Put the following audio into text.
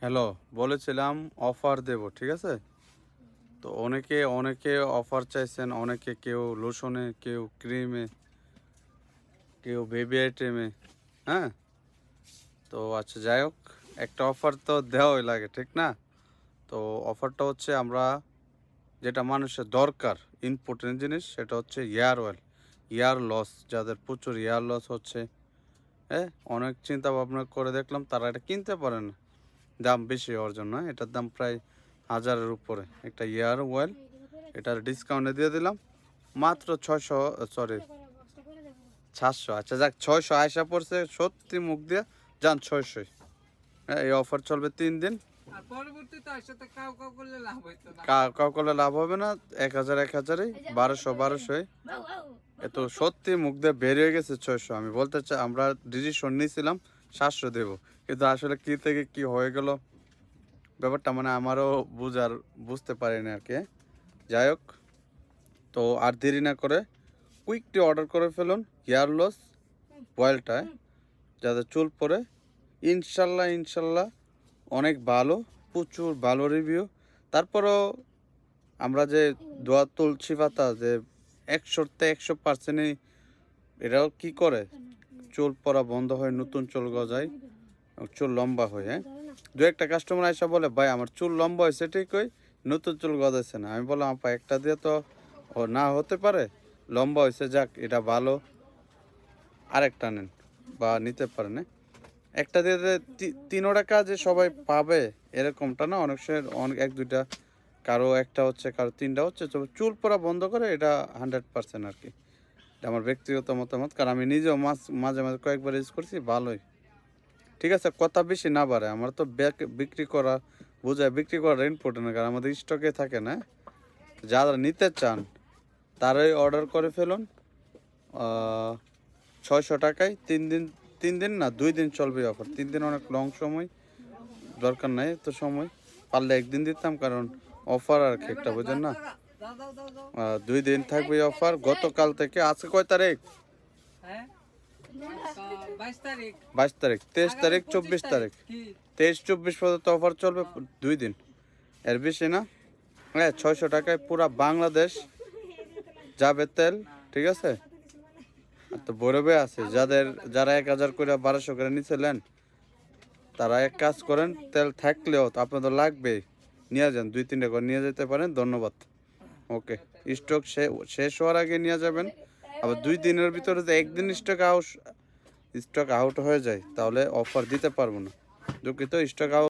Hello, বলেছিলাম offer দেব, ঠিক আছে? তো অনেকে অফার চাইছেন, অনেকে কেউ লোশনে, কেউ ক্রিমে, কেউ বেবি আইটেমে, হ্যাঁ? তো আচ্ছা যাই হোক, একটা অফার তো দেওয়াই লাগে, ঠিক না? তো অফারটা হচ্ছে আমরা যেটা মানুষের দরকার ইম্পর্টেন্ট জিনিস সেটা হচ্ছে ইয়ার অয়েল, ইয়ার লস যাদের প্রচুর ইয়ার লস হচ্ছে, হ্যাঁ? অনেক চিন্তা ভাবনা করে দেখলাম তারা এটা কিনতে পারে না, দাম বেশি হওয়ার জন্য। এটার দাম প্রায় 1000-এর উপরে একটা ইয়ার অয়েল। এটার ডিসকাউন্টে দিয়ে দিলাম মাত্র 600, সরি 700। আচ্ছা যাক, 600 আয়সা পড়ছে, সত্যি মুখ দিয়ে যান 600। হ্যাঁ, এই অফার চলবে 3 দিন। আর পরবর্তীতে একসাথে কাউ কাউ করলে লাভ হইতো না। কাউ করলে লাভ হবে না। 1000 1000-ই, 1200 এত সত্যি মুখ দিয়ে বেরিয়ে গেছে 600। আমি বলতে চাই আমরা ডিসিশন নিয়েছিলাম 700 দেব, কিন্তু আসলে কি থেকে কি হয়ে গেল ব্যাপারটা মানে আমারও বুঝতে পারিনি আর কি। যাই হোক, তো আর দেরি না করে কুইকলি অর্ডার করে ফেলুন হেয়ার লস অয়েলটায়, যাদের চুল পড়ে। ইনশাল্লাহ ইনশাল্লাহ অনেক ভালো, প্রচুর ভালো রিভিউ। তারপরও আমরা যে দোয়া তুলসী পাতা যে 100% এরাও কি করে, চুল পড়া বন্ধ হয়, নতুন চুল গজায়, চুল লম্বা হয়। হ্যাঁ, দু একটা কাস্টমার এসে বলে ভাই আমার চুল লম্বা হয়েছে ঠিকই, নতুন চুল গজাচ্ছে না। আমি বললাম আপা একটা দিয়ে তো ও না হতে পারে, লম্বা হয়েছে যাক এটা ভালো, আরেকটা নেন বা নিতে পারেন। একটা দিয়ে যে তিনোটা কাজে সবাই পাবে এরকমটা না, অনেক সময় অনেক এক দুইটা, কারো একটা হচ্ছে কারো তিনটা হচ্ছে, তবে চুল পড়া বন্ধ করে এটা 100% আর কি। এটা আমার ব্যক্তিগত মতামত, কারণ আমি নিজেও মাঝে মাঝে কয়েকবার ইউজ করছি, ভালোই। ঠিক আছে, কথা বেশি না বাড়ে, আমার তো বিক্রি করা বোঝায়, বিক্রি করা ইম্পর্টেন্ট, কারণ আমাদের স্টকে থাকে না। যারা নিতে চান তারাই অর্ডার করে ফেলুন 600 টাকায়। 3 দিন, 3 দিন না 2 দিন চলবে অফার। 3 দিন অনেক লং সময়, দরকার নাই তো সময়, পারলে একদিন দিতাম, কারণ অফার আর কি একটা, বোঝেন না। দাও দাও দাও দাও। 2 দিন থাকবে অফার, গতকাল থেকে। আজকে কয় তারিখ? হ্যাঁ 22 তারিখ। 22 তারিখ, 23 তারিখ, আগামী 25 24 তারিখ, কি 23-24 পর্যন্ত অফার চলবে। 2 দিন, এর বেশি না। হ্যাঁ, 600 টাকায় পুরা বাংলাদেশ যাবে তেল, ঠিক আছে? আর তো বরবে আছে যারা 1000 করে 1200 করে নিচ্ছিলেন, তারা এক কাজ করেন, তেল থাকলেও তো আপনাদের লাগবে, নিয়ে যান, 2-3টা করে নিয়ে যেতে পারেন। ধন্যবাদ। ওকে, স্টক শেষ হওয়ার আগে নিয়ে যাবেন। আবার 2 দিনের ভিতরে যদি একদিন স্টক আউট হয়ে যায় তাহলে অফার দিতে পারবো না, দুঃখিত। Stock out